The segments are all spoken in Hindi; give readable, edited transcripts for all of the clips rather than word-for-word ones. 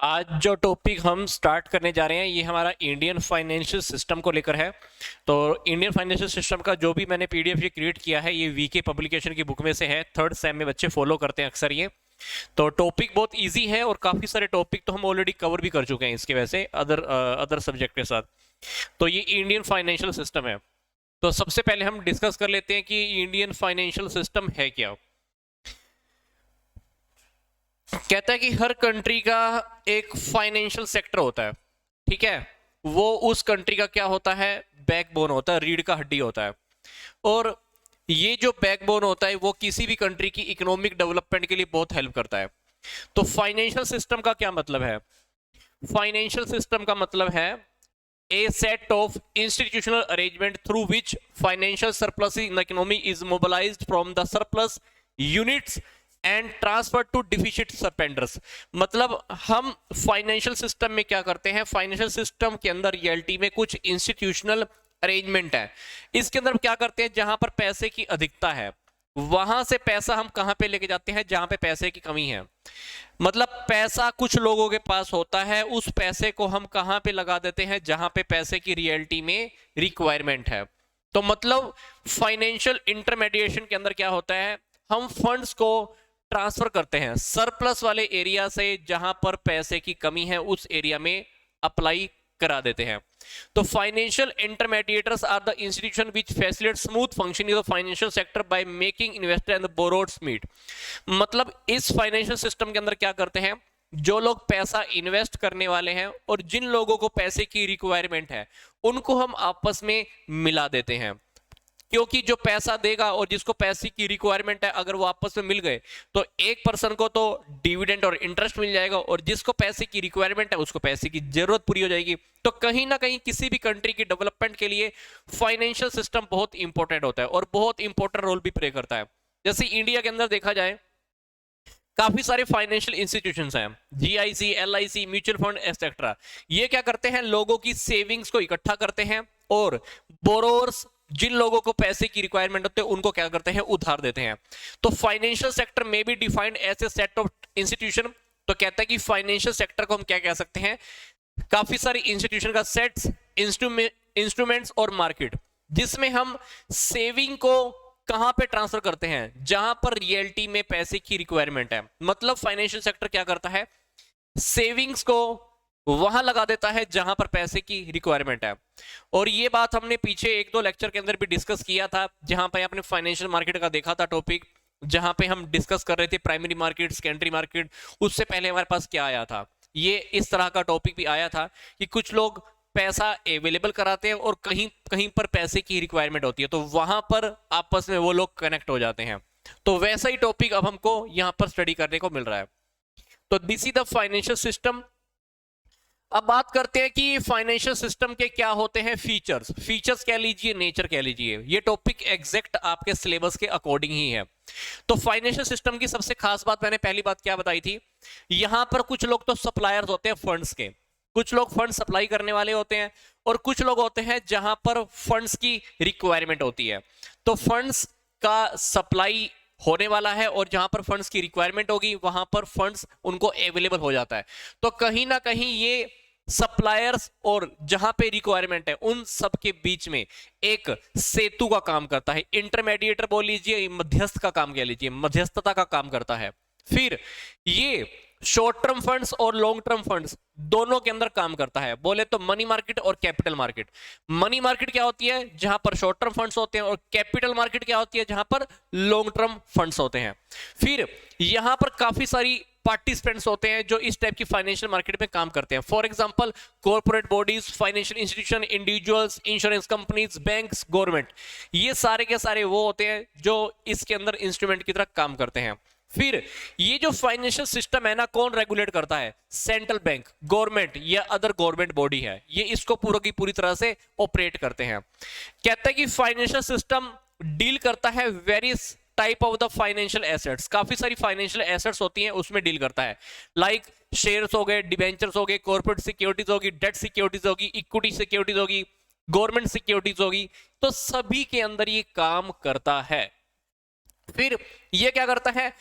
आज जो टॉपिक हम स्टार्ट करने जा रहे हैं ये हमारा इंडियन फाइनेंशियल सिस्टम को लेकर है। तो इंडियन फाइनेंशियल सिस्टम का जो भी मैंने पीडीएफ ये क्रिएट किया है ये वीके पब्लिकेशन की बुक में से है। थर्ड सेम में बच्चे फॉलो करते हैं अक्सर ये। तो टॉपिक बहुत इजी है और काफ़ी सारे टॉपिक तो हम ऑलरेडी कवर भी कर चुके हैं इसके वैसे अदर सब्जेक्ट के साथ। तो ये इंडियन फाइनेंशियल सिस्टम है। तो सबसे पहले हम डिस्कस कर लेते हैं कि इंडियन फाइनेंशियल सिस्टम है क्या। कहता है कि हर कंट्री का एक फाइनेंशियल सेक्टर होता है, ठीक है। वो उस कंट्री का क्या होता है, बैकबोन होता है, रीढ़ का हड्डी होता है। और ये जो बैकबोन होता है वो किसी भी कंट्री की इकोनॉमिक डेवलपमेंट के लिए बहुत हेल्प करता है। तो फाइनेंशियल सिस्टम का क्या मतलब है? फाइनेंशियल सिस्टम का मतलब है a set of institutional arrangement through which financial surplus in the economy is mobilized from the surplus units and transferred to deficit spenders। मतलब हम फाइनेंशियल सिस्टम में क्या करते हैं, फाइनेंशियल सिस्टम के अंदर रियलिटी में कुछ इंस्टीट्यूशनल अरेंजमेंट है। इसके अंदर क्या करते हैं, जहां पर पैसे की अधिकता है वहां से पैसा हम कहां पे लेके जाते हैं, जहां पे पैसे की कमी है। मतलब पैसा कुछ लोगों के पास होता है, उस पैसे को हम कहां पे लगा देते हैं, जहां पे पैसे की रियलिटी में रिक्वायरमेंट है। तो मतलब फाइनेंशियल इंटरमीडिएशन के अंदर क्या होता है, हम फंड्स को ट्रांसफर करते हैं सरप्लस वाले एरिया से, जहां पर पैसे की कमी है उस एरिया में अप्लाई करा देते हैं। तो financial intermediators are the institution which facilitate smooth functioning of financial sector by making investor and borrowers meet. मतलब इस फाइनेंशियल सिस्टम के अंदर क्या करते हैं, जो लोग पैसा इन्वेस्ट करने वाले हैं और जिन लोगों को पैसे की रिक्वायरमेंट है उनको हम आपस में मिला देते हैं। क्योंकि जो पैसा देगा और जिसको पैसे की रिक्वायरमेंट है अगर वो आपस में मिल गए तो एक पर्सन को तो डिविडेंड और इंटरेस्ट मिल जाएगा और जिसको पैसे की रिक्वायरमेंट है उसको पैसे की जरूरत पूरी हो जाएगी। तो कहीं ना कहीं किसी भी कंट्री की डेवलपमेंट के लिए फाइनेंशियल सिस्टम बहुत इंपॉर्टेंट होता है और बहुत इंपॉर्टेंट रोल भी प्ले करता है। जैसे इंडिया के अंदर देखा जाए काफी सारे फाइनेंशियल इंस्टीट्यूशंस हैं, GIC, LIC, mutual fund etcetera. ये क्या करते हैं, लोगों की सेविंग्स को इकट्ठा करते हैं और बोरोवर्स जिन लोगों को पैसे की रिक्वायरमेंट होते हैं उनको क्या करते हैं, उधार देते हैं। तो फाइनेंशियल सेक्टर में भी defined as a set of institution. तो कहता है कि फाइनेंशियल सेक्टर को हम क्या कह सकते हैं, काफी सारी इंस्टीट्यूशन का सेट्स, इंस्ट्रूमेंट्स और मार्केट, जिसमें हम सेविंग को कहां पे ट्रांसफर करते हैं, जहां पर रियलिटी में पैसे की रिक्वायरमेंट है। मतलब फाइनेंशियल सेक्टर क्या करता है, सेविंग्स को वहां लगा देता है जहां पर पैसे की रिक्वायरमेंट है। और ये बात हमने पीछे एक दो लेक्चर के अंदर भी डिस्कस किया था, जहां पे आपने फाइनेंशियल मार्केट का देखा था टॉपिक, जहां पे हम डिस्कस कर रहे थे प्राइमरी मार्केट, सेकेंडरी मार्केट। उससे पहले हमारे पास क्या आया था, ये इस तरह का टॉपिक भी आया था कि कुछ लोग पैसा अवेलेबल कराते हैं और कहीं कहीं पर पैसे की रिक्वायरमेंट होती है, तो वहां पर आपस में वो लोग कनेक्ट हो जाते हैं। तो वैसा ही टॉपिक अब हमको यहां पर स्टडी करने को मिल रहा है। तो this is the financial system. अब बात करते हैं कि फाइनेंशियल सिस्टम के क्या होते हैं फीचर्स। फीचर्स कह लीजिए, नेचर कह लीजिए, ये टॉपिक एग्जैक्ट आपके सिलेबस के अकॉर्डिंग ही है। तो फाइनेंशियल सिस्टम की सबसे खास बात, मैंने पहली बात क्या बताई थी, यहां पर कुछ लोग तो सप्लायर्स होते हैं फंड्स के, कुछ लोग फंड सप्लाई करने वाले होते हैं और कुछ लोग होते हैं जहां पर फंड्स की रिक्वायरमेंट होती है। तो फंड्स का सप्लाई होने वाला है और जहां पर फंड्स की रिक्वायरमेंट होगी वहां पर फंड्स उनको अवेलेबल हो जाता है। तो कहीं ना कहीं ये सप्लायर्स और जहां पे रिक्वायरमेंट है उन सब के बीच में एक सेतु का काम करता है, इंटरमीडिएटर बोल लीजिए, मध्यस्थ का काम कह लीजिए, मध्यस्थता का काम करता है। फिर ये शॉर्ट टर्म फंड्स और लॉन्ग टर्म फंड्स दोनों के अंदर काम करता है। बोले तो मनी मार्केट और कैपिटल मार्केट। मनी मार्केट क्या होती है, जहां पर शॉर्ट टर्म फंड्स होते हैं, और कैपिटल मार्केट क्या होती है, जहां पर लॉन्ग टर्म फंड्स होते हैं। फिर यहां पर काफी सारी पार्टिसिपेंट्स होते हैं जो इस टाइप की फाइनेंशियल मार्केट में काम करते हैं। For example corporate bodies, financial institution, individuals, insurance companies, banks, government, ये सारे के सारे वो होते हैं जो इसके अंदर इंस्ट्रूमेंट की तरह काम करते हैं। फिर ये जो फाइनेंशियल सिस्टम है ना, कौन रेगुलेट करता है, सेंट्रल बैंक, गवर्नमेंट या अदर गवर्नमेंट बॉडी है, ये इसको पूरा की पूरी तरह से ऑपरेट करते हैं। कहते हैं कि फाइनेंशियल सिस्टम डील करता है various type of the financial assets. काफी सारी फाइनेंशियल एसेट्स होती हैं उसमें डील करता है, लाइक शेयर्स हो गए, डिबेंचर्स हो गए, कॉर्पोरेट सिक्योरिटीज होगी, डेट सिक्योरिटीज होगी, इक्विटी सिक्योरिटीज होगी, गवर्नमेंट सिक्योरिटीज होगी। तो सभी के अंदर ये काम करता है। फिर ये क्या करता है,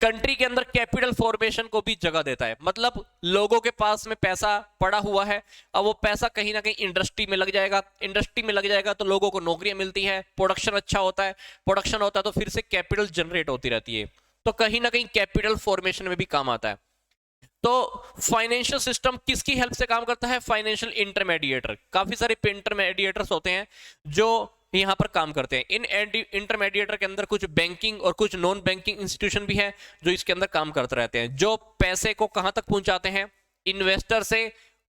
कंट्री के अंदर कैपिटल फॉर्मेशन को भी जगह देता है। मतलब लोगों के पास में पैसा पड़ा हुआ है, अब वो पैसा कहीं ना कहीं इंडस्ट्री में लग जाएगा, इंडस्ट्री में लग जाएगा तो लोगों को नौकरियां मिलती है, प्रोडक्शन अच्छा होता है, प्रोडक्शन होता है तो फिर से कैपिटल जनरेट होती रहती है, तो कहीं ना कहीं कैपिटल फॉर्मेशन में भी काम आता है। तो फाइनेंशियल सिस्टम किसकी हेल्प से काम करता है? Financial intermediator. काफी सारे इंटरमीडिएटर्स होते हैं जो यहां पर काम करते हैं। इन इंटरमीडिएटर के अंदर कुछ बैंकिंग और कुछ नॉन बैंकिंग इंस्टीट्यूशन भी है जो इसके अंदर काम करते रहते हैं, जो पैसे को कहां तक पहुंचाते हैं? इन्वेस्टर से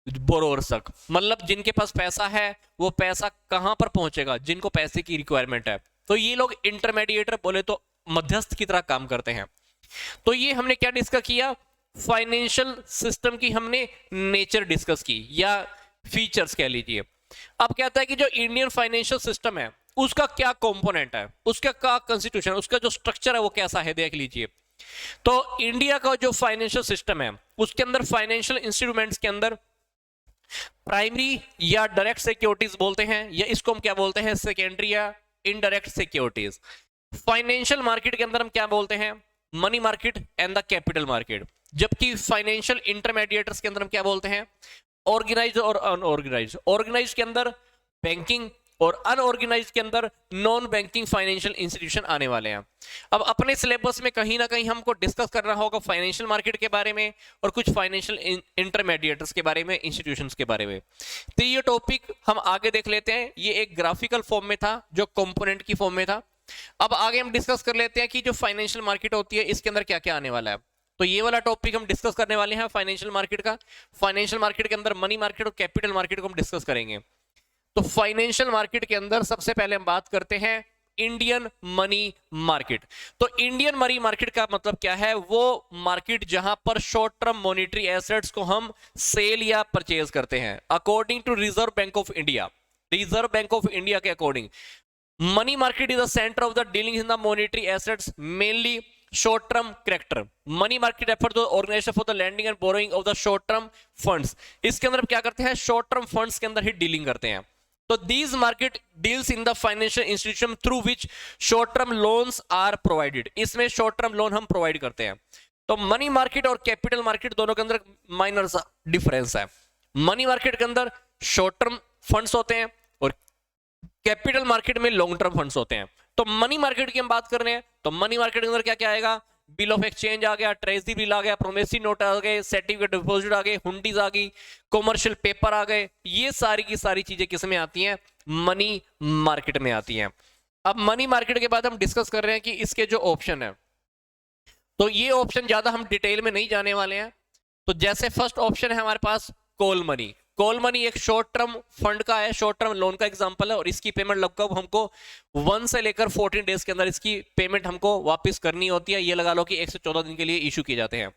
बोरोअर तक। मतलब जिनके पास पैसा है वो पैसा कहां पर पहुंचेगा? जिनको पैसे की रिक्वायरमेंट है। तो ये लोग इंटरमीडिएटर बोले तो मध्यस्थ की तरह काम करते हैं। तो ये हमने क्या डिस्कस किया? फाइनेंशियल सिस्टम की हमने नेचर डिस्कस की या फीचर्स कह लीजिए। अब कहता है कि जो इंडियन फाइनेंशियल सिस्टम है उसका क्या कंपोनेंट है, उसका क्या कॉन्स्टिट्यूशन, उसका जो स्ट्रक्चर है वो कैसा है, देख लीजिए। तो इंडिया का जो फाइनेंशियल सिस्टम है उसके अंदर फाइनेंशियल इंस्ट्रूमेंट्स के अंदर प्राइमरी या डायरेक्ट सिक्योरिटीज बोलते हैं, या इसको हम क्या बोलते हैं? सेकेंडरी या इनडायरेक्ट सिक्योरिटीज। फाइनेंशियल मार्केट के अंदर हम क्या बोलते हैं? Money market and the capital market. जबकि फाइनेंशियल इंटरमीडिएटर्स के अंदर हम क्या बोलते हैं? ऑर्गेनाइज और अनऑर्गेनाइज। ऑर्गेनाइज के अंदर बैंकिंग और अनऑर्गेनाइज के अंदर नॉन बैंकिंग फाइनेंशियल इंस्टीट्यूशन आने वाले हैं। अब अपने सिलेबस में कहीं ना कहीं हमको डिस्कस करना होगा फाइनेंशियल मार्केट के बारे में और कुछ फाइनेंशियल इंटरमीडिएटर्स के बारे में, इंस्टीट्यूशंस के बारे में। तो ये टॉपिक हम आगे देख लेते हैं। ये एक ग्राफिकल फॉर्म में था जो कंपोनेंट की फॉर्म में था। अब आगे हम डिस्कस कर लेते हैं कि जो फाइनेंशियल मार्केट होती है इसके अंदर क्या क्या आने वाला है। तो ये वाला टॉपिक हम डिस्कस करने वाले हैं फाइनेंशियल मार्केट का। फाइनेंशियल मार्केट के अंदर मनी मार्केट और कैपिटल मार्केट को हम डिस्कस करेंगे। तो फाइनेंशियल मार्केट के अंदर सबसे पहले हम बात करते हैं इंडियन मनी मार्केट। तो इंडियन मनी मार्केट का मतलब क्या है? वो मार्केट जहां पर शॉर्ट टर्म मॉनेटरी एसेट्स को हम सेल या परचेज करते हैं according to Reserve Bank of India. Reserve Bank of India के according money market is the center of the dealing in the monetary assets, mainly short term character. money market refers to organization for the lending and borrowing of the short term funds. इसके अंदर क्या करते हैं? short term funds के अंदर ही डीलिंग करते हैं। तो these market deals in the financial institution through which short term loans are provided. इसमें short term loan हम प्रोवाइड करते हैं। तो मनी मार्केट और कैपिटल मार्केट दोनों के अंदर माइनर सा डिफरेंस है। मनी मार्केट के अंदर शॉर्ट टर्म फंड्स होते हैं और कैपिटल मार्केट में लॉन्ग टर्म फंड्स होते हैं। तो मनी मार्केट की हम बात कर रहे हैं तो मनी मार्केट के अंदर क्या क्या आएगा? बिल ऑफ एक्सचेंज आ गया, ट्रेजरी बिल आ गया, प्रोमिसरी नोट आ गए, सर्टिफिकेट डिपॉजिट आ गए, हुंडीज आ गई, कॉमर्शियल पेपर आ गए। ये सारी की सारी चीजें किस में आती हैं? मनी मार्केट में आती हैं। अब मनी मार्केट के बाद हम डिस्कस कर रहे हैं कि इसके जो ऑप्शन है, तो ये ऑप्शन ज्यादा हम डिटेल में नहीं जाने वाले हैं। तो जैसे फर्स्ट ऑप्शन है हमारे पास कॉल मनी। कॉल मनी एक शॉर्ट टर्म फंड का है, शॉर्ट टर्म लोन का एग्जांपल है और इसकी पेमेंट लगभग हमको 1 से लेकर 14 डेज के अंदर इसकी पेमेंट हमको वापस करनी होती है। ये लगा लो कि 1 से 14 दिन के लिए इशू किए जाते हैं।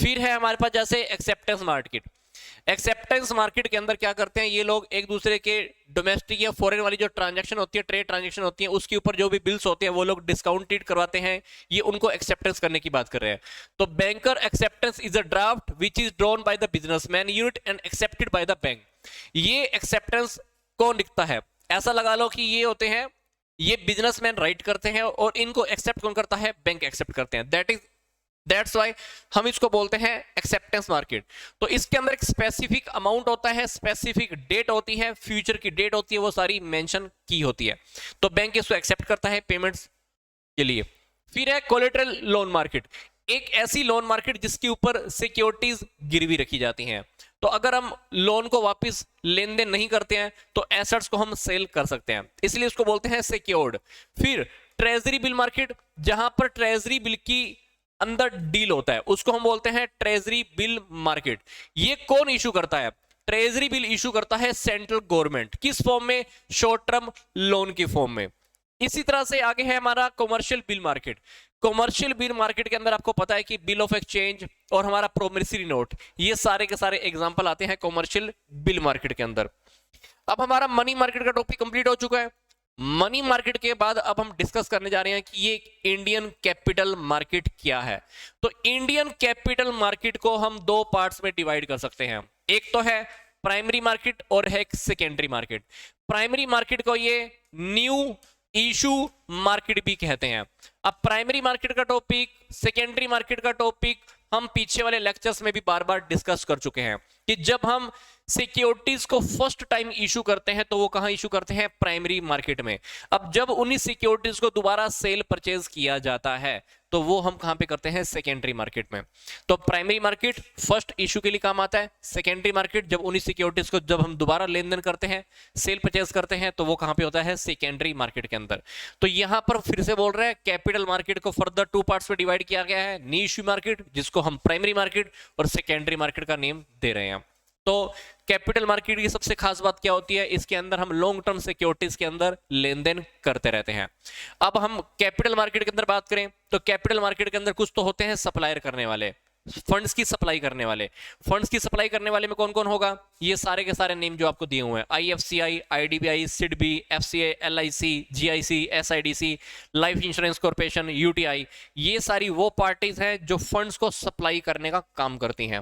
फिर है हमारे पास जैसे एक्सेप्टेंस मार्केट। एक्सेप्टेंस मार्केट के अंदर क्या करते हैं ये लोग? एक दूसरे के डोमेस्टिक या फॉरेन वाली जो ट्रांजैक्शन होती है, ट्रेड ट्रांजैक्शन होती है, उसके ऊपर जो भी बिल्स होते हैं वो लोग डिस्काउंटेड करवाते हैं। ये उनको एक्सेप्टेंस करने की बात कर रहे हैं। तो banker acceptance is a draft which is drawn by the businessman unit and accepted by the bank. ये एक्सेप्टेंस कौन लिखता है? ऐसा लगा लो कि ये होते हैं, ये बिजनेसमैन राइट करते हैं और इनको एक्सेप्ट कौन करता है? बैंक एक्सेप्ट करते हैं। दैट्स वाई हम इसको बोलते हैं एक्सेप्टेंस मार्केट। तो इसके अंदर एक स्पेसिफिक अमाउंट होता है, स्पेसिफिक डेट होती है, फ्यूचर की डेट होती है, वो सारी मेंशन की होती है। तो बैंक इसको एक्सेप्ट करता है पेमेंट्स के लिए। फिर है कोलेटरल लोन मार्केट। एक ऐसी लोन मार्केट जिसके ऊपर सिक्योरिटीज गिरवी रखी जाती हैं। तो अगर हम लोन को वापस लेन देन नहीं करते हैं तो एसेट्स को हम सेल कर सकते हैं, इसलिए उसको बोलते हैं सिक्योर्ड। फिर ट्रेजरी बिल मार्केट, जहां पर ट्रेजरी बिल की अंदर डील होता है उसको हम बोलते हैं ट्रेजरी बिल मार्केट। ये कौन इशू करता है? ट्रेजरी बिल इशू करता है सेंट्रल गवर्नमेंट। किस फॉर्म में? शॉर्ट टर्म लोन की फॉर्म में। इसी तरह से आगे है हमारा commercial bill market. Commercial bill market के अंदर आपको पता है कि बिल ऑफ एक्सचेंज और हमारा प्रोमिसरी नोट, ये सारे के सारे एग्जांपल आते हैं कॉमर्शियल बिल मार्केट के अंदर। अब हमारा मनी मार्केट का टॉपिक कंप्लीट हो चुका है। मनी मार्केट के बाद अब हम डिस्कस करने जा रहे हैं कि ये इंडियन कैपिटल मार्केट क्या है। तो इंडियन कैपिटल मार्केट को हम दो पार्ट्स में डिवाइड कर सकते हैं। एक तो है प्राइमरी मार्केट और है सेकेंडरी मार्केट। प्राइमरी मार्केट को ये न्यू इशू मार्केट भी कहते हैं। अब प्राइमरी मार्केट का टॉपिक, सेकेंडरी मार्केट का टॉपिक हम पीछे वाले लेक्चर्स में भी बार बार डिस्कस कर चुके हैं कि जब हम सिक्योरिटीज को फर्स्ट टाइम इशू करते हैं तो वो कहां इशू करते हैं? प्राइमरी मार्केट में। अब जब उन्हीं सिक्योरिटीज को दोबारा सेल परचेज किया जाता है तो वो हम कहां पे करते हैं? सेकेंडरी मार्केट में। तो प्राइमरी मार्केट फर्स्ट इशू के लिए काम आता है, सेकेंडरी मार्केट जब उन्हीं सिक्योरिटीज को जब हम दोबारा लेन देन करते हैं, सेल परचेज करते हैं, तो वो कहां पे होता है? सेकेंडरी मार्केट के अंदर। तो यहां पर फिर से बोल रहे हैं कैपिटल मार्केट को फर्दर टू पार्ट्स में डिवाइड किया गया है, नी इशू मार्केट जिसको हम प्राइमरी मार्केट और सेकेंडरी मार्केट का नेम दे रहे हैं। तो कैपिटल मार्केट की सबसे खास बात क्या होती है? इसके अंदर हम लॉन्ग टर्म सिक्योरिटीज के अंदर लेन देन करते रहते हैं। अब हम कैपिटल मार्केट के अंदर बात करें तो कैपिटल मार्केट के अंदर कुछ तो होते हैं सप्लायर करने वाले, फंड्स की सप्लाई करने वाले। फंड्स की सप्लाई करने वाले में कौन कौन होगा? ये सारे के सारे नेम जो आपको दिए हुए हैं, IFCI, IDBI, SIDBI, FCI, LIC, GIC, SIDC, Life Insurance Corporation, UTI, ये सारी वो पार्टीज हैं जो फंड्स को सप्लाई करने का काम करती हैं।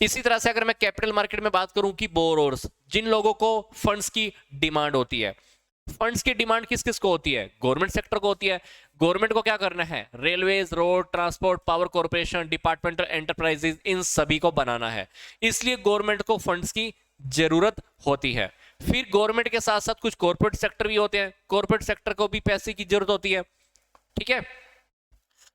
इसी तरह से अगर मैं कैपिटल मार्केट में बात करूं कि बोरोर्स, जिन लोगों को फंड्स की डिमांड होती है। फंड्स की डिमांड किस किस को होती है? गवर्नमेंट सेक्टर को होती है। गवर्नमेंट को क्या करना है? Railways, road, transport, power corporation, departmental enterprises, इन सभी को बनाना है। इसलिए गवर्नमेंट को फंड्स की जरूरत होती है। फिर गवर्नमेंट के साथ साथ कुछ कॉर्पोरेट सेक्टर भी होते हैं, कॉर्पोरेट सेक्टर को भी पैसे की जरूरत होती है। ठीक है,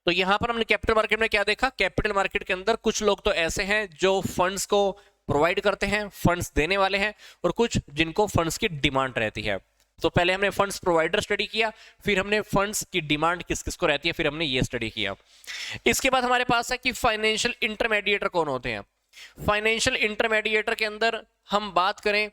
तो यहां पर हमने कैपिटल मार्केट में क्या देखा? कैपिटल मार्केट के अंदर कुछ लोग तो ऐसे हैं जो फंड्स को प्रोवाइड करते हैं, फंड्स देने वाले हैं, और कुछ जिनको फंड्स की डिमांड रहती है। तो पहले हमने फंड्स प्रोवाइडर स्टडी किया, फिर हमने फंड्स की डिमांड किस किस को रहती है, फिर हमने ये स्टडी किया। इसके बाद हमारे पास है कि फाइनेंशियल इंटरमीडिएटर कौन होते हैं। फाइनेंशियल इंटरमीडिएटर के अंदर हम बात करें,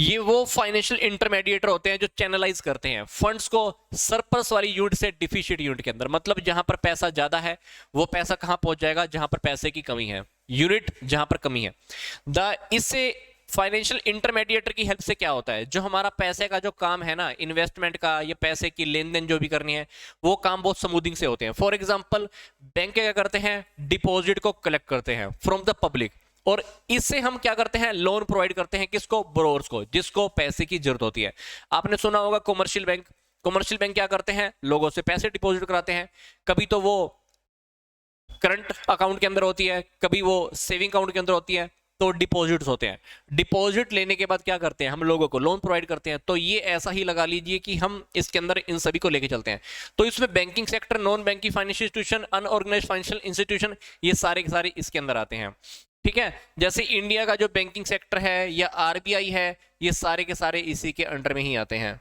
ये वो फाइनेंशियल इंटरमीडिएटर होते हैं जो चैनलाइज करते हैं फंड्स को सरप्लस वाली यूनिट से डिफिशिट यूनिट के अंदर। मतलब जहां पर पैसा ज्यादा है वो पैसा कहां पहुंच जाएगा? जहां पर पैसे की कमी है, यूनिट जहां पर कमी है। इससे फाइनेंशियल इंटरमीडिएटर की हेल्प से क्या होता है? जो हमारा पैसे का जो काम है ना, इन्वेस्टमेंट का, ये पैसे की लेन देन जो भी करनी है, वो काम बहुत स्मूथिंग से होते हैं। फॉर एग्जाम्पल, बैंक क्या करते हैं? डिपॉजिट को कलेक्ट करते हैं फ्रॉम द पब्लिक, और इससे हम क्या करते हैं? लोन प्रोवाइड करते हैं। किसको? बोरोवर्स को, जिसको पैसे की जरूरत होती है। आपने सुना होगा कमर्शियल बैंक। कमर्शियल बैंक क्या करते हैं? लोगों से पैसे डिपॉजिट कराते हैं। कभी तो वो करंट अकाउंट के अंदर होती है, कभी वो सेविंग अकाउंट के अंदर होती है, तो डिपॉजिट्स होते हैं। डिपॉजिट लेने के बाद क्या करते हैं? हम लोगों को लोन प्रोवाइड करते हैं। तो ये ऐसा ही लगा लीजिए कि हम इसके अंदर इन सभी को लेके चलते हैं। तो इसमें banking sector, non banking financial institution, unorganised financial institution, ये सारे के सारे इसके अंदर आते हैं। ठीक है, जैसे इंडिया का जो बैंकिंग सेक्टर है या आरबीआई है, ये सारे के सारे इसी के अंडर में ही आते हैं।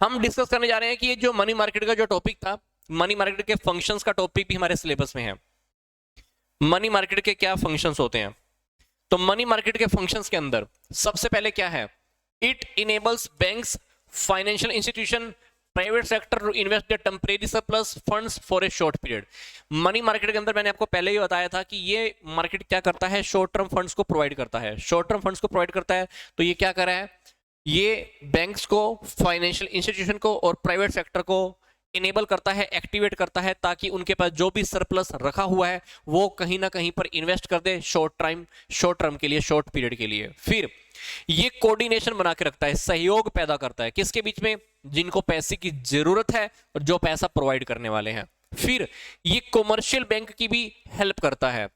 हम डिस्कस करने जा रहे हैं कि ये जो मनी मार्केट का जो टॉपिक था, मनी मार्केट के फंक्शंस का टॉपिक भी हमारे सिलेबस में है। मनी मार्केट के क्या फंक्शंस होते हैं? तो मनी मार्केट के फंक्शंस के अंदर सबसे पहले क्या है? It enables banks, financial institution, private sector to invest the temporary surplus funds for a short period. Money market के अंदर मैंने आपको पहले ही बताया था कि ये मार्केट क्या करता है? शॉर्ट टर्म फंड्स को प्रोवाइड करता है। शॉर्ट टर्म फंड्स को प्रोवाइड करता है तो ये क्या कर रहा है? ये बैंक्स को, फाइनेंशियल इंस्टीट्यूशन को और प्राइवेट सेक्टर को इनेबल करता है, एक्टिवेट करता है, ताकि उनके पास जो भी सरप्लस रखा हुआ है वो कहीं ना कहीं पर इन्वेस्ट कर दे शॉर्ट टर्म के लिए, शॉर्ट पीरियड के लिए। फिर ये कोऑर्डिनेशन बना के रखता है, सहयोग पैदा करता है किसके बीच में? जिनको पैसे की जरूरत है और जो पैसा प्रोवाइड करने वाले हैं। फिर ये कॉमर्शियल बैंक की भी हेल्प करता है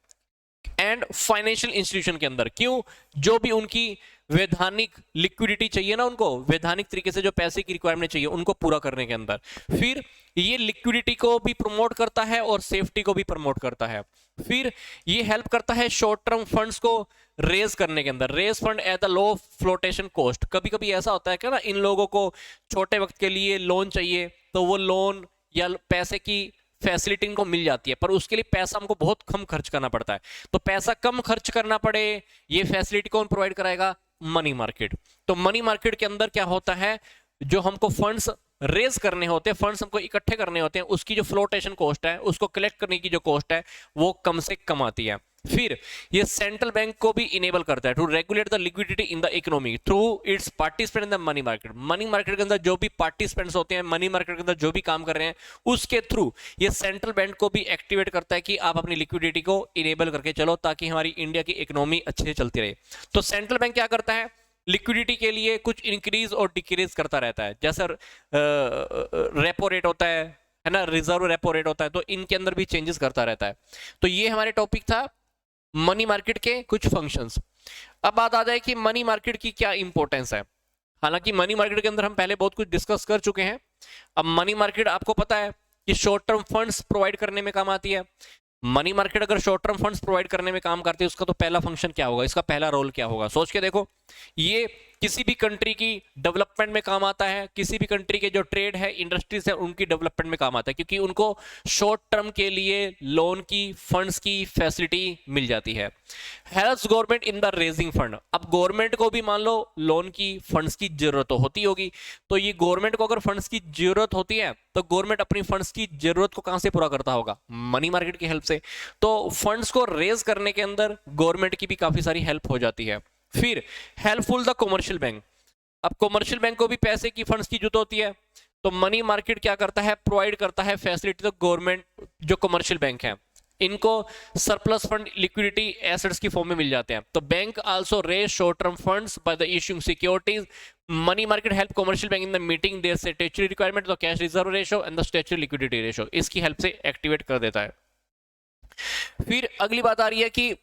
एंड फाइनेंशियल इंस्टीट्यूशन के अंदर। क्यों? जो भी उनकी वैधानिक लिक्विडिटी चाहिए ना, उनको वैधानिक तरीके से जो पैसे की रिक्वायरमेंट चाहिए उनको पूरा करने के अंदर। फिर ये लिक्विडिटी को भी प्रमोट करता है और सेफ्टी को भी प्रमोट करता है। फिर ये हेल्प करता है शॉर्ट टर्म फंड्स को रेज करने के अंदर। Raise fund at the low flotation cost. कभी कभी ऐसा होता है कि ना, इन लोगों को छोटे वक्त के लिए लोन चाहिए, तो वो लोन या पैसे की फैसिलिटी इनको मिल जाती है, पर उसके लिए पैसा हमको बहुत कम खर्च करना पड़ता है। तो पैसा कम खर्च करना पड़े, ये फैसिलिटी कौन प्रोवाइड कराएगा? Money market. तो मनी मार्केट के अंदर क्या होता है? जो हमको फंड्स रेज करने होते हैं, फंड्स हमको इकट्ठे करने होते हैं, उसकी जो फ्लोटेशन कॉस्ट है, उसको कलेक्ट करने की जो कॉस्ट है, वो कम से कम आती है। फिर ये सेंट्रल बैंक को भी इनेबल करता है to regulate the liquidity in the economy through its participant in the money market. Money market के अंदर जो भी पार्टिसिपेंट्स होते हैं, मनी मार्केट के अंदर जो भी काम कर रहे हैं, उसके थ्रू ये सेंट्रल बैंक को भी एक्टिवेट करता है कि आप अपनी लिक्विडिटी को इनेबल करके चलो, ताकि हमारी इंडिया की इकोनॉमी अच्छे से चलती रहे। तो सेंट्रल बैंक क्या करता है? लिक्विडिटी के लिए कुछ इंक्रीज और डिक्रीज करता रहता है, जैसे रेपो रेट होता है ना, रिजर्व रेपो रेट होता है, तो इनके अंदर भी चेंजेस करता रहता है। तो ये हमारे टॉपिक था मनी मार्केट के कुछ फंक्शंस। अब बात आ जाए कि मनी मार्केट की क्या इंपॉर्टेंस है। हालांकि मनी मार्केट के अंदर हम पहले बहुत कुछ डिस्कस कर चुके हैं। अब मनी मार्केट आपको पता है कि शॉर्ट टर्म फंड्स प्रोवाइड करने में काम आती है। मनी मार्केट अगर शॉर्ट टर्म फंड्स प्रोवाइड करने में काम करती है, उसका तो पहला फंक्शन क्या होगा, इसका पहला रोल क्या होगा, सोच के देखो। ये किसी भी कंट्री की डेवलपमेंट में काम आता है, किसी भी कंट्री के जो ट्रेड है, इंडस्ट्रीज है, उनकी डेवलपमेंट में काम आता है, क्योंकि उनको शॉर्ट टर्म के लिए लोन की, फंड्स की फैसिलिटी मिल जाती है। Helps government in the raising fund. अब गवर्नमेंट को भी मान लो लोन की, फंड्स की जरूरत तो होती होगी, तो ये गवर्नमेंट को अगर फंड्स की जरूरत होती है तो गवर्नमेंट अपनी फंड्स की जरूरत को कहां से पूरा करता होगा, मनी मार्केट की हेल्प से। तो फंड्स को रेज करने के अंदर गवर्नमेंट की भी काफी सारी हेल्प हो जाती है। फिर हेल्पफुल द कमर्शियल बैंक। अब कमर्शियल बैंक को भी पैसे की, फंड्स की जरूरत होती है, तो मनी मार्केट क्या करता है, प्रोवाइड करता है फैसिलिटी। तो गवर्नमेंट जो कमर्शियल बैंक है, इनको सरप्लस फंड, लिक्विडिटी, एसेट्स की फॉर्म में मिल जाते हैं। तो bank also raise short term funds by the issuing securities. Money market help commercial bank in the meeting their statutory requirement, the cash reserve ratio and the statutory liquidity ratio, इसकी हेल्प से एक्टिवेट कर देता है। फिर अगली बात आ रही है कि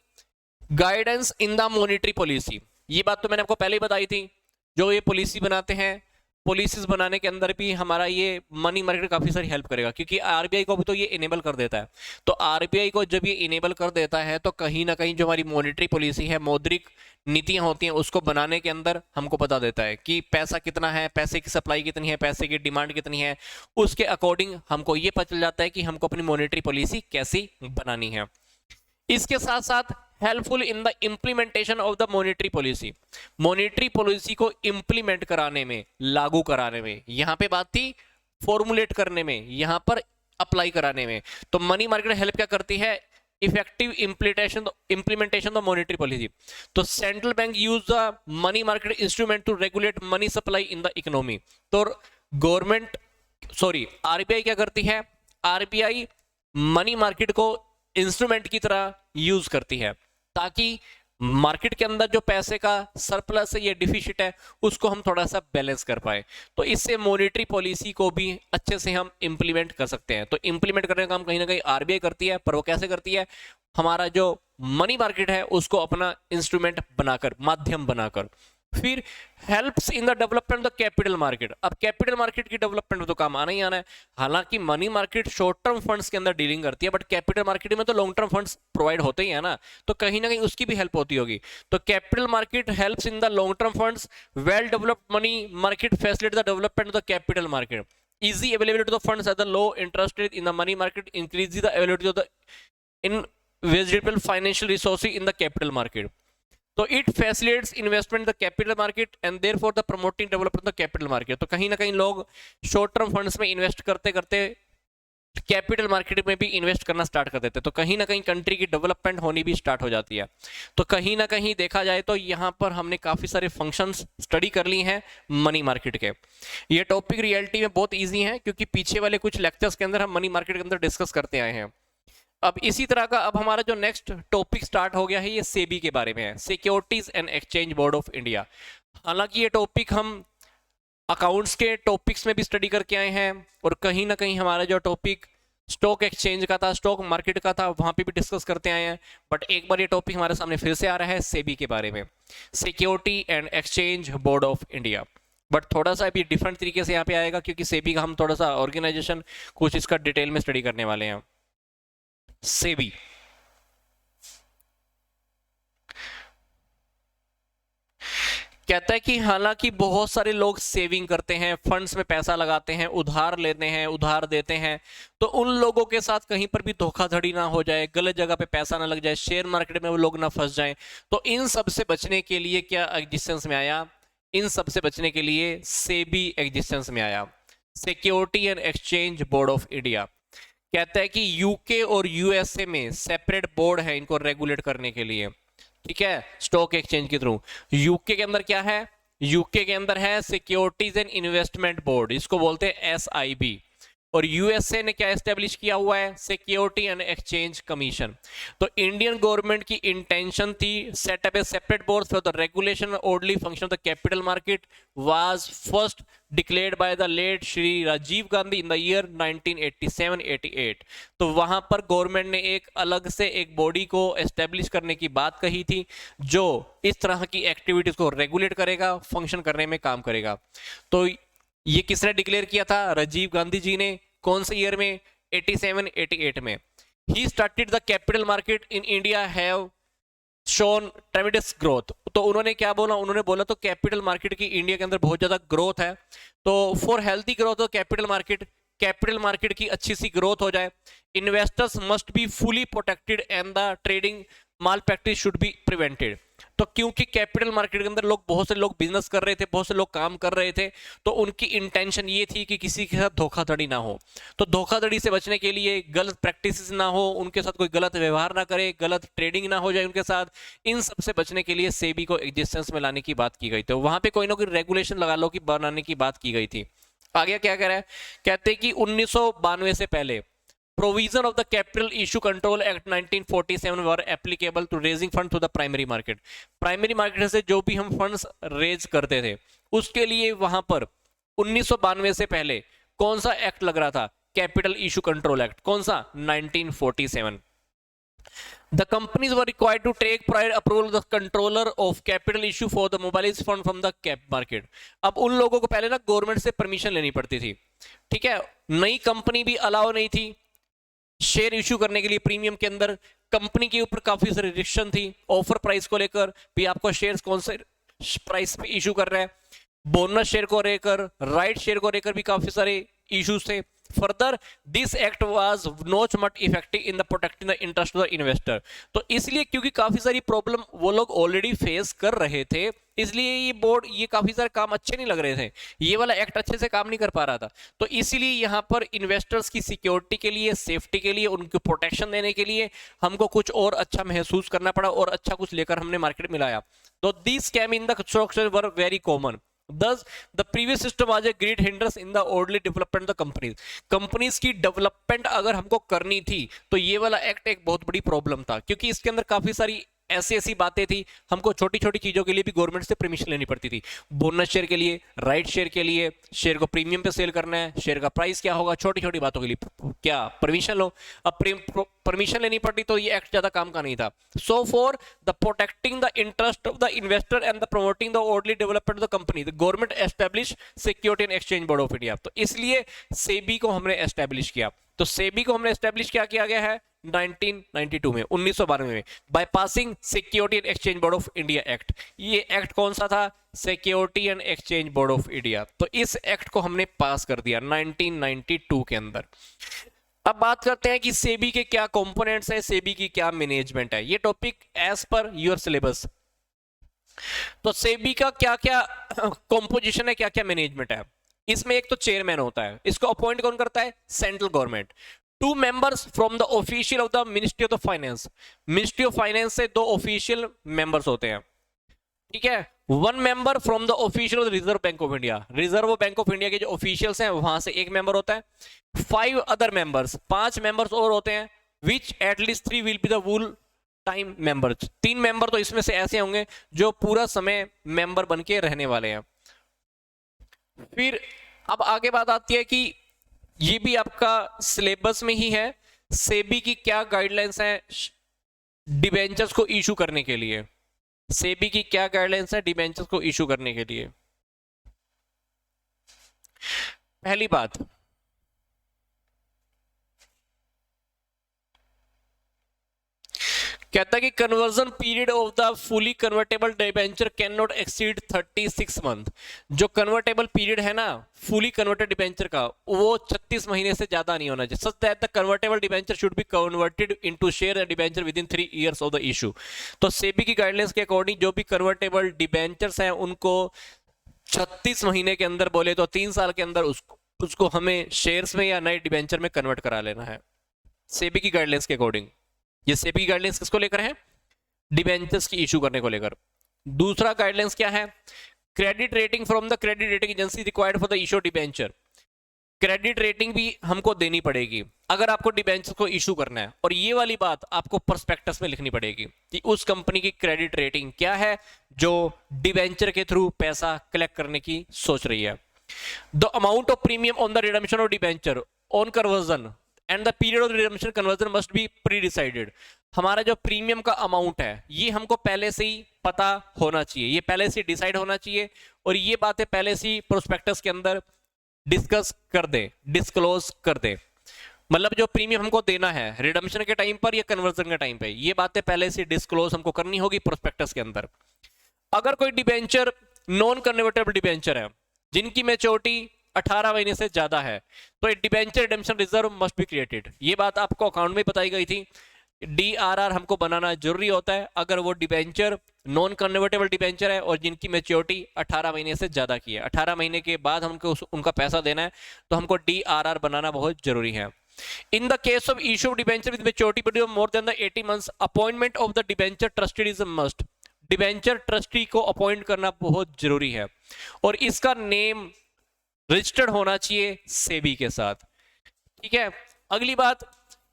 guidance in the monetary policy. ये बात तो मैंने आपको पहले ही बताई थी। जो ये पॉलिसी बनाते हैं, पॉलिसीज बनाने के अंदर भी हमारा ये मनी मार्केट काफी सारी हेल्प करेगा, क्योंकि आरबीआई को भी तो ये इनेबल कर देता है। तो आरबीआई को जब ये इनेबल कर देता है तो कहीं ना कहीं जो हमारी मॉनेटरी पॉलिसी है, मौद्रिक नीतियां होती हैं, उसको बनाने के अंदर हमको बता देता है कि पैसा कितना है, पैसे की सप्लाई कितनी है, पैसे की डिमांड कितनी है। उसके अकॉर्डिंग हमको ये पता चल जाता है कि हमको अपनी मॉनेटरी पॉलिसी कैसी बनानी है। इसके साथ साथ helpful in the implementation of the monetary policy. Monetary policy को इंप्लीमेंट कराने में, लागू कराने में, यहां पे बात थी फॉर्मुलेट करने में, यहां पर अप्लाई कराने में। तो मनी मार्केट हेल्प क्या करती है, effective implementation of monetary policy. तो central bank use the money market instrument to regulate money supply in the economy. तो गवर्नमेंट, सॉरी, आरबीआई क्या करती है, आरबीआई मनी मार्केट को इंस्ट्रूमेंट की तरह यूज करती है, ताकि मार्केट के अंदर जो पैसे का सरप्लस है या डिफिसिट है, उसको हम थोड़ा सा बैलेंस कर पाए। तो इससे मॉनेटरी पॉलिसी को भी अच्छे से हम इंप्लीमेंट कर सकते हैं। तो इंप्लीमेंट करने का काम कहीं ना कहीं आरबीआई करती है, पर वो कैसे करती है, हमारा जो मनी मार्केट है उसको अपना इंस्ट्रूमेंट बनाकर, माध्यम बनाकर। फिर helps in the development of the capital market. अब कैपिटल मार्केट की डेवलपमेंट में तो काम आना ही आना है। हालांकि money market short term funds के अंदर डीलिंग करती है, बट कैपिटल मार्केट में तो लॉन्ग टर्म फंड्स प्रोवाइड होते ही है ना, तो कहीं ना कहीं उसकी भी हेल्प होती होगी। तो capital market helps in the long term funds. Well developed money market facilitate the development of the capital market. Easy availability of the funds at the low interest rate in the money market increases the availability of the invisible financial resources in the capital market. So it facilitates investment in the capital market and therefore the promoting development of the capital market. तो कहीं ना कहीं लोग शॉर्ट टर्म फंड्स में इन्वेस्ट करते करते कैपिटल मार्केट में भी इन्वेस्ट करना स्टार्ट कर देते हैं, तो कहीं ना कहीं कंट्री की डेवलपमेंट होनी भी स्टार्ट हो जाती है। तो कहीं ना कहीं देखा जाए तो यहाँ पर हमने काफी सारे फंक्शंस स्टडी कर लिए हैं मनी मार्केट के। ये टॉपिक रियलिटी में बहुत इजी है, क्योंकि पीछे वाले कुछ लेक्चर्स के अंदर हम मनी मार्केट के अंदर डिस्कस करते आए हैं। अब इसी तरह का अब हमारा जो नेक्स्ट टॉपिक स्टार्ट हो गया है, ये सेबी के बारे में है, securities and exchange board of India. हालांकि ये टॉपिक हम अकाउंट्स के टॉपिक्स में भी स्टडी करके आए हैं, और कहीं ना कहीं हमारा जो टॉपिक स्टॉक एक्सचेंज का था, स्टॉक मार्केट का था, वहां पे भी डिस्कस करते आए हैं। बट एक बार ये टॉपिक हमारे सामने फिर से आ रहा है सेबी के बारे में, security and exchange board of India. But थोड़ा सा अभी डिफरेंट तरीके से यहाँ पे आएगा, क्योंकि सेबी का हम थोड़ा सा ऑर्गेनाइजेशन कुछ इसका डिटेल में स्टडी करने वाले हैं। सेबी कहता है कि हालांकि बहुत सारे लोग सेविंग करते हैं, फंड्स में पैसा लगाते हैं, उधार लेते हैं, उधार देते हैं, तो उन लोगों के साथ कहीं पर भी धोखाधड़ी ना हो जाए, गलत जगह पे पैसा ना लग जाए, शेयर मार्केट में वो लोग ना फंस जाएं। तो इन सब से बचने के लिए क्या एग्जिस्टेंस में आया, इन सब से बचने के लिए सेबी एग्जिस्टेंस में आया, security and exchange board of India. कहता है कि यूके और यूएसए में सेपरेट बोर्ड है इनको रेगुलेट करने के लिए, ठीक है, स्टॉक एक्सचेंज के थ्रू। यूके के अंदर क्या है, यूके के अंदर है सिक्योरिटीज एंड इन्वेस्टमेंट बोर्ड, इसको बोलते हैं एसआईबी। और यूएसए ने क्या एस्टेब्लिश किया हुआ है, सिक्योरिटी एंड एक्सचेंज कमीशन। तो इंडियन गवर्नमेंट की इंटेंशन थी set up a separate board for the regulation orderly function of the capital market was first declared by the late Shri Rajiv Gandhi in the year 1987-88। तो वहां पर गवर्नमेंट ने एक अलग से एक बॉडी को एस्टेब्लिश करने की बात कही थी जो इस तरह की एक्टिविटीज को रेगुलेट करेगा, फंक्शन करने में काम करेगा। तो ये किसने डिक्लेयर किया था, राजीव गांधी जी ने। कौन से ईयर में, 87-88 में। He started the capital market in India have shown ट्रेमेंडस growth. तो उन्होंने क्या बोला, उन्होंने बोला तो कैपिटल मार्केट की इंडिया के अंदर बहुत ज्यादा ग्रोथ है। तो for healthy growth of capital market की अच्छी सी ग्रोथ हो जाए, investors must be fully protected and the trading mall practice should be prevented. तो क्योंकि कैपिटल मार्केट के अंदर लोग, बहुत से लोग बिजनेस कर रहे थे, बहुत से लोग काम कर रहे थे, तो उनकी इंटेंशन ये थी कि किसी के साथ धोखाधड़ी ना हो। तो धोखाधड़ी से बचने के लिए, गलत प्रैक्टिसेस ना हो, उनके साथ कोई गलत व्यवहार ना करे, गलत ट्रेडिंग ना हो जाए उनके साथ, इन सब से बचने के लिए सेबी को एग्जिस्टेंस में लाने की बात की गई। तो वहां पे कोई ना कोई रेगुलेशन लगा लो कि बनाने की बात की गई थी। आगे क्या कह रहा है, कहते हैं कि 1992 से पहले provision of the capital issue control act 1947 were applicable to raising funds to the primary market। Primary market से जो भी हम फंड्स रेज करते थे उसके लिए वहां पर 1992 से पहले कौन सा एक्ट लग रहा था, कैपिटल इशू कंट्रोल एक्ट। कौन सा, 1947। The companies were required to take prior approval of the controller of capital issue for the mobilized fund from the cap market। अब उन लोगों को पहले ना गवर्नमेंट से परमिशन लेनी पड़ती थी, ठीक है। नई कंपनी भी अलाउ नहीं थी शेयर इश्यू करने के लिए प्रीमियम के अंदर। कंपनी के ऊपर काफी सारी रिस्ट्रिक्शन थी, ऑफर प्राइस को लेकर भी, आपको शेयर्स कौन से प्राइस पे इशू कर रहा है, बोनस शेयर को लेकर, राइट शेयर को लेकर भी काफी सारे इश्यूज थे। Further this act was not much effective in the protecting the interest of the investor. तो इसलिए क्योंकि काफी सारी प्रॉब्लम वो लोग ऑलरेडी फेस कर रहे थे, इसलिए ये बोर्ड, ये काफी सारे काम अच्छे नहीं लग रहे थे, ये वाला एक्ट अच्छे से काम नहीं कर पा रहा था। तो इसीलिए यहाँ पर इन्वेस्टर्स की सिक्योरिटी के लिए, सेफ्टी के लिए, उनको प्रोटेक्शन देने के लिए हमको कुछ और अच्छा महसूस करना पड़ा और अच्छा कुछ लेकर हमने मार्केट में लाया। तो this came in the structure were very common. Thus, the previous system was a great hindrance in the orderly development of the companies। Companies की डेवलपमेंट अगर हमको करनी थी तो ये वाला एक्ट एक बहुत बड़ी प्रॉब्लम था, क्योंकि इसके अंदर काफी सारी ऐसी बातें थी, हमको छोटी छोटी चीजों के लिए भी गवर्नमेंट से परमिशन लेनी पड़ती थी। बोनस शेयर के लिए, राइट शेयर के लिए, शेयर को प्रीमियम पे सेल करना है, शेयर का प्राइस क्या होगा, छोटी छोटी बातों के लिए क्या परमिशन लो। अब परमिशन लेनी पड़ती तो ये एक्ट ज्यादा काम का नहीं था। So for the protecting the interest of the investor and the promoting the orderly development of the company, the government establish security and exchange board of India. तो इसलिए सेबी को हमने एस्टैब्लिश किया। तो सेबी को हमने एस्टैब्लिश क्या किया गया है 1992 में, 1992 में, by passing security and exchange board of India act. ये एक्ट कौन सा था, security and exchange board of India. तो इस एक्ट को हमने पास कर दिया 1992 के अंदर। अब बात करते हैं कि सेबी के क्या कंपोनेंट्स हैं, सेबी की क्या मैनेजमेंट है। ये topic as per your syllabus. तो सेबी का क्या क्या कंपोजिशन है, क्या क्या मैनेजमेंट है। इसमें एक तो चेयरमैन होता है, इसको अपॉइंट कौन करता है, central government. 2 members from the official of the ministry of the finance. Ministry of finance से 2 ऑफिशियल मेंबर्स होते हैं, ठीक है। 1 member from the official of the reserve Bank of India. Reserve Bank of India के जो ऑफिशियल्स हैं वहां से 1 मेंबर होता है। 5 अदर मेंबर्स, 5 मेंबर्स और होते हैं, विच at least 3 will be the full time members. 3 member तो इसमें से ऐसे होंगे जो पूरा समय मेंबर बन के रहने वाले हैं। फिर अब आगे बात आती है कि ये भी आपका सिलेबस में ही है, सेबी की क्या गाइडलाइंस है डिबेंचर्स को इशू करने के लिए। सेबी की क्या गाइडलाइंस है डिबेंचर्स को इशू करने के लिए। पहली बात, कहता है कि conversion period of the fully convertible debenture can not exceed 36 month. जो कन्वर्टेबल पीरियड है ना फुली कन्वर्टेड डिबेंचर का, वो 36 महीने से ज्यादा नहीं होना चाहिए। Such that the convertible debenture should be converted into share and debenture with in 3 years of the issue. तो सेबी की गाइडलाइंस के अकॉर्डिंग जो भी कन्वर्टेबल डिबेंचर्स हैं उनको 36 महीने के अंदर, बोले तो 3 साल के अंदर उसको हमें शेयर्स में या नए डिबेंचर में कन्वर्ट करा लेना है सेबी की गाइडलाइंस के अकॉर्डिंग। ये सेबी की गाइडलाइंस किसको लेकर है, डिबेंचर्स की इशू करने को लेकर। दूसरा गाइडलाइंस क्या है, credit rating from the credit rating agency required for the issue debenture. Credit rating भी हमको देनी पड़ेगी अगर आपको डिबेंचर को इशू करना है, और ये वाली बात आपको प्रोस्पेक्टस में लिखनी पड़ेगी कि उस कंपनी की क्रेडिट रेटिंग क्या है जो डिबेंचर के थ्रू पैसा कलेक्ट करने की सोच रही है। The amount of premium on the redemption of debenture on conversion and the period of redemption conversion must be pre decided. हमारा जो प्रीमियम का अमाउंट है ये हमको पहले से ही पता होना चाहिए, ये पहले से डिसाइड होना चाहिए, और ये बातें पहले से ही प्रोस्पेक्टस के अंदर डिस्कस कर दे, डिस्क्लोज कर दे। मतलब जो प्रीमियम हमको देना है रिडम्पशन के टाइम पर या कन्वर्जन के टाइम पे, ये बातें पहले से डिस्क्लोज हमको करनी होगी प्रोस्पेक्टस के अंदर। अगर कोई डिबेंचर नॉन कन्वर्टेबल डिबेंचर है जिनकी मैच्योरिटी 18 महीने से ज्यादा है, तो एक debenture redemption reserve must be created. ये बात आपको अकाउंट में बताई गई थी। डीआरआर हमको बनाना जरूरी होता है अगर वो डिबेंचर नॉन कन्वर्टेबल डिबेंचर है और जिनकी मैच्योरिटी 18 महीने से ज्यादा की है। 18 महीने के बाद हमको उनका पैसा देना है, तो हमको डीआरआर बनाना बहुत जरूरी है। In the case of issue of debenture with maturity period of more than the 80 months, appointment of the debenture trustee is a must. Debenture trustee को अपॉइंट करना बहुत जरूरी है, और इसका नेम रजिस्टर्ड होना चाहिए सेबी के साथ। ठीक है, अगली बात,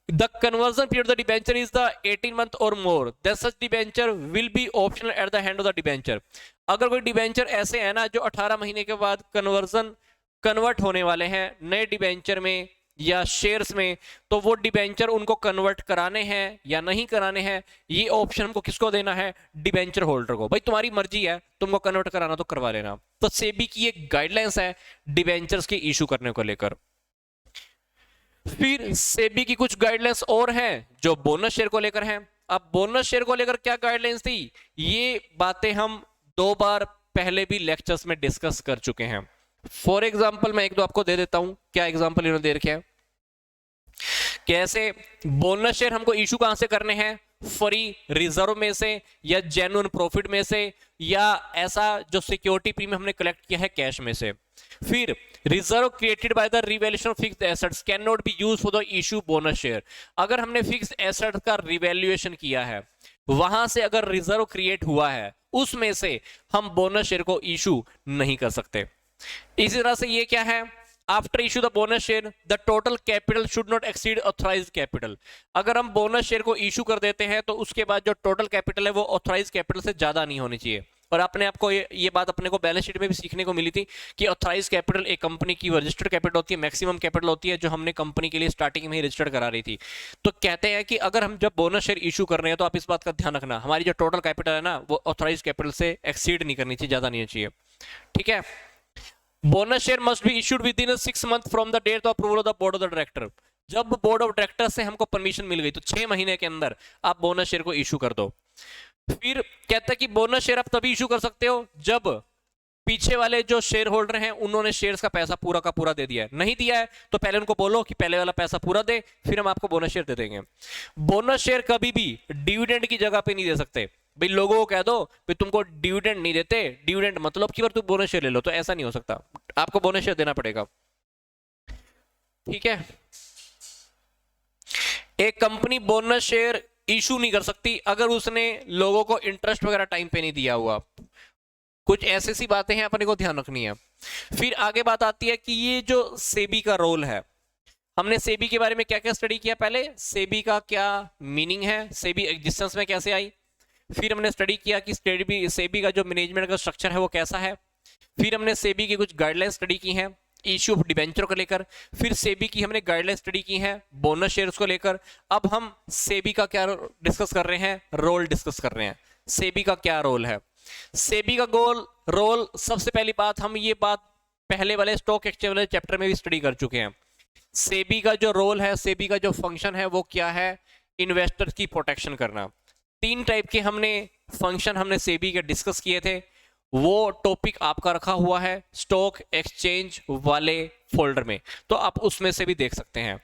the conversion period the debenture is the 18 month और more, that such debenture will be optional at the hand of the debenture. अगर कोई डिबेंचर ऐसे है ना जो 18 महीने के बाद कन्वर्ट होने वाले हैं नए डिबेंचर में या शेयर्स में, तो वो डिबेंचर उनको कन्वर्ट कराने हैं या नहीं कराने हैं, ये ऑप्शन हमको किसको देना है? डिबेंचर होल्डर को। भाई तुम्हारी मर्जी है, तुमको कन्वर्ट कराना तो करवा लेना। तो सेबी की एक गाइडलाइंस है डिबेंचर्स के इशू करने को लेकर। फिर सेबी की कुछ गाइडलाइंस और हैं जो बोनस शेयर को लेकर हैं। अब बोनस शेयर को लेकर क्या गाइडलाइंस थी, ये बातें हम 2 बार पहले भी लेक्चर्स में डिस्कस कर चुके हैं। फॉर एग्जाम्पल मैं 1-2 आपको दे देता हूं। क्या एग्जाम्पल इन्होंने दे रखे हैं? कैसे बोनस शेयर हमको इशू कहां से करने हैं? फ्री रिजर्व में से, या जेन्युइन प्रॉफिट में से, या ऐसा जो सिक्योरिटी प्रीमियम हमने कलेक्ट किया है कैश में से। फिर reserve created by the revaluation of fixed assets can not be used for the issue bonus share. अगर हमने फिक्स्ड एसेट्स का रिवैल्यूएशन किया है, वहां से अगर रिजर्व क्रिएट हुआ है, उसमें से हम बोनस शेयर को इशू नहीं कर सकते। इसी तरह से ये क्या है, after issue the bonus share the total capital should not exceed authorised capital. अगर हम बोनस शेयर को इशू कर देते हैं तो उसके बाद जो टोटल कैपिटल है वो ऑथराइज्ड कैपिटल से ज्यादा नहीं होनी चाहिए। और अपने आपको ये बात अपने को बैलेंस शीट में भी सीखने को मिली थी कि ऑथराइज्ड कैपिटल एक कंपनी की रजिस्टर्ड कैपिटल होती है, मैक्सिमम कैपिटल होती है, जो हमने कंपनी के लिए स्टार्टिंग में ही रजिस्टर्ड करा रही थी। तो कहते हैं कि अगर हम जब बोनस शेयर इशू कर रहे हैं तो आप इस बात का ध्यान रखना, हमारी जो टोटल कैपिटल है ना वो ऑथराइज्ड कैपिटल से एक्सीड नहीं करनी चाहिए, ज्यादा नहीं चाहिए। ठीक है, bonus share must be issued within 6 month from the date of approval of the board of the director. जब बोर्ड ऑफ डायरेक्टर से हमको परमिशन मिल गई तो 6 महीने के अंदर आप बोनस शेयर को इशू कर दो। फिर कहता है कि बोनस शेयर आप तभी इशू कर सकते हो जब पीछे वाले जो शेयर होल्डर हैं उन्होंने शेयर्स का पैसा पूरा का पूरा दे दिया है। नहीं दिया है तो पहले उनको बोलो कि पहले वाला पैसा पूरा दे, फिर हम आपको बोनस शेयर दे देंगे। बोनस शेयर कभी भी डिविडेंड की जगह पे नहीं दे सकते। भाई लोगों को कह दो भाई तुमको डिविडेंड नहीं देते, डिविडेंड मतलब कि तुम बोनस शेयर ले लो, तो ऐसा नहीं हो सकता, आपको बोनस शेयर देना पड़ेगा। ठीक है, एक कंपनी बोनस शेयर इशू नहीं कर सकती अगर उसने लोगों को इंटरेस्ट वगैरह टाइम पे नहीं दिया हुआ। कुछ ऐसी सी बातें हैं अपने को ध्यान रखनी है। फिर आगे बात आती है कि ये जो सेबी का रोल है, हमने सेबी के बारे में क्या क्या स्टडी किया। पहले सेबी का क्या मीनिंग है, सेबी एग्जिस्टेंस में कैसे आई। फिर हमने स्टडी किया कि सेबी का जो मैनेजमेंट का स्ट्रक्चर है वो कैसा है। फिर हमने सेबी की कुछ गाइडलाइन स्टडी की हैं इश्यू ऑफ डिबेंचर को लेकर। फिर सेबी की हमने गाइडलाइन स्टडी की है बोनस शेयर्स को लेकर। अब हम सेबी का क्या डिस्कस कर रहे हैं, रोल डिस्कस कर रहे हैं। सेबी का क्या रोल है, सेबी का रोल, सबसे पहली बात, हम ये बात पहले वाले स्टॉक एक्सचेंज वाले चैप्टर में भी स्टडी कर चुके हैं। सेबी का जो रोल है, सेबी का जो फंक्शन है वो क्या है, इन्वेस्टर की प्रोटेक्शन करना। 3 टाइप के हमने फंक्शन हमने सेबी के डिस्कस किए थे, वो टॉपिक आपका रखा हुआ है स्टॉक एक्सचेंज वाले फोल्डर में, तो आप उसमें से भी देख सकते हैं।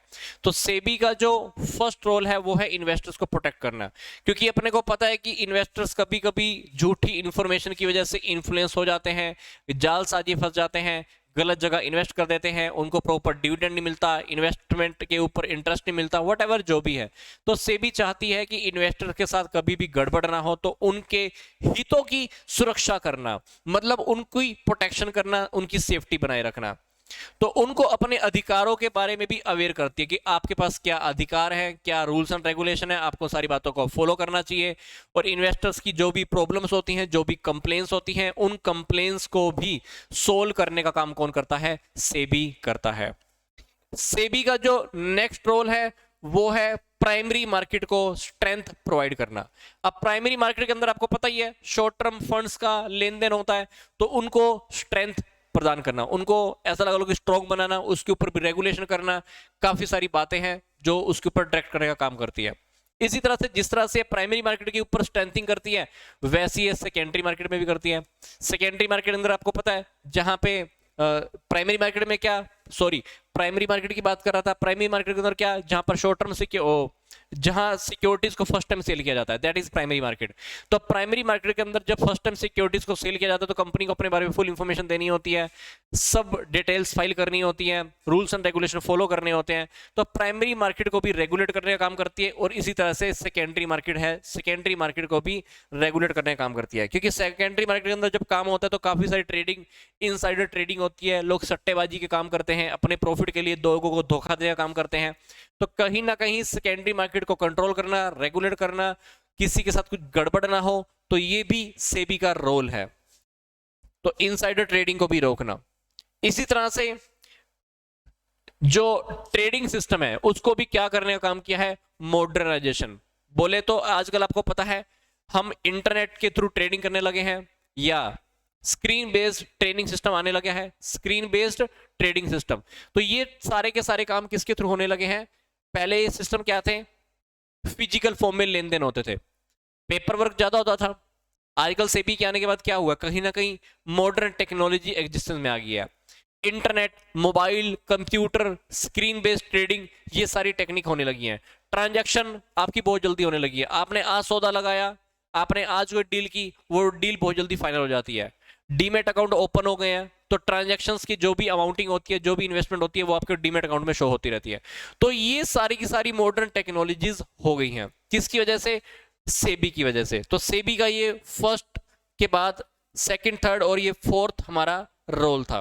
तो सेबी का जो फर्स्ट रोल है वो है इन्वेस्टर्स को प्रोटेक्ट करना, क्योंकि अपने को पता है कि इन्वेस्टर्स कभी कभी झूठी इंफॉर्मेशन की वजह से इन्फ्लुएंस हो जाते हैं, जालसाजी फंस जाते हैं, गलत जगह इन्वेस्ट कर देते हैं, उनको प्रॉपर डिविडेंड नहीं मिलता, इन्वेस्टमेंट के ऊपर इंटरेस्ट नहीं मिलता, व्हाटएवर जो भी है। तो सेबी चाहती है कि इन्वेस्टर के साथ कभी भी गड़बड़ ना हो, तो उनके हितों की सुरक्षा करना, मतलब उनकी प्रोटेक्शन करना, उनकी सेफ्टी बनाए रखना। तो उनको अपने अधिकारों के बारे में भी अवेयर करती है कि आपके पास क्या अधिकार है, क्या रूल्स एंड रेगुलेशन है, आपको सारी बातों को फॉलो करना चाहिए। और इन्वेस्टर्स की जो भी प्रॉब्लम्स होती हैं, जो भी कंप्लेंट्स होती हैं, उन कंप्लेंट्स को भी सोल्व करने का काम कौन करता है? सेबी करता है। सेबी का जो नेक्स्ट रोल है वो है प्राइमरी मार्केट को स्ट्रेंथ प्रोवाइड करना। अब प्राइमरी मार्केट के अंदर आपको पता ही है शॉर्ट टर्म फंड्स का लेन देन होता है, तो उनको स्ट्रेंथ प्रदान करना, उनको ऐसा लगा लो कि स्ट्रॉन्ग बनाना, उसके ऊपर भी रेगुलेशन करना, काफी सारी बातें हैं जो उसके ऊपर डायरेक्ट करने का काम करती है। इसी तरह से जिस तरह से प्राइमरी मार्केट के ऊपर स्ट्रेंथिंग करती है, वैसी ये सेकेंडरी मार्केट में भी करती है। सेकेंडरी मार्केट के अंदर आपको पता है जहां पे प्राइमरी मार्केट में क्या, सॉरी प्राइमरी मार्केट की बात कर रहा था, प्राइमरी मार्केट के अंदर क्या, जहां पर शॉर्ट टर्म जहां सिक्योरिटीज को फर्स्ट टाइम सेल किया जाता है, दैट इज प्राइमरी मार्केट। तो प्राइमरी मार्केट के अंदर जब फर्स्ट टाइम सिक्योरिटीज को सेल किया जाता है तो कंपनी को अपने बारे में फुल इंफॉर्मेशन देनी होती है, सब डिटेल्स फाइल करनी होती है, रूल्स एंड रेगुलेशन फॉलो करने होते हैं। तो प्राइमरी मार्केट को भी रेगुलेट करने का काम करती है, और इसी तरह से सेकेंडरी मार्केट है, सेकेंडरी मार्केट को भी रेगुलेट करने का काम करती है। क्योंकि सेकेंडरी मार्केट के अंदर जब काम होता है तो काफी सारी ट्रेडिंग, इनसाइडर ट्रेडिंग होती है, लोग सट्टेबाजी के काम करते हैं, अपने प्रॉफिट के लिए लोगों को धोखा देने का काम करते हैं। तो कहीं ना कहीं सेकेंडरी मार्केट को कंट्रोल करना, रेगुलेट करना, किसी के साथ कुछ गड़बड़ ना हो, तो ये भी सेबी का रोल है। तो इनसाइडर ट्रेडिंग को भी रोकना। इसी तरह से जो ट्रेडिंग सिस्टम है उसको भी क्या करने का काम किया है? मॉडर्नाइजेशन। बोले तो आजकल आपको पता है हम इंटरनेट के थ्रू ट्रेडिंग करने लगे हैं, या स्क्रीन बेस्ड ट्रेडिंग सिस्टम आने लगे हैं, स्क्रीन बेस्ड ट्रेडिंग सिस्टम। तो ये सारे के सारे काम किसके थ्रू होने लगे हैं? पहले ये सिस्टम क्या थे? फिजिकल फॉर्म में लेन देन होते थे, पेपर वर्क ज्यादा होता था। आजकल सेबी के आने के बाद क्या हुआ? कहीं ना कहीं मॉडर्न टेक्नोलॉजी एग्जिस्टेंस में आ गई है। Internet, mobile, computer, screen based trading, ये सारी टेक्निक होने लगी है। ट्रांजैक्शन आपकी बहुत जल्दी होने लगी है। आपने आज सौदा लगाया, आपने आज कोई डील की, वो डील बहुत जल्दी फाइनल हो जाती है। डीमेट अकाउंट ओपन हो गए हैं तो ट्रांजैक्शंस की जो भी अमाउंटिंग होती है, जो भी इन्वेस्टमेंट होती है, वो आपके डीमेट अकाउंट में शो होती रहती है। तो ये सारी की सारी मॉडर्न टेक्नोलॉजीज हो गई हैं। किसकी वजह से? सेबी की वजह से। तो सेबी का ये फर्स्ट के बाद सेकंड, थर्ड और ये फोर्थ हमारा रोल था।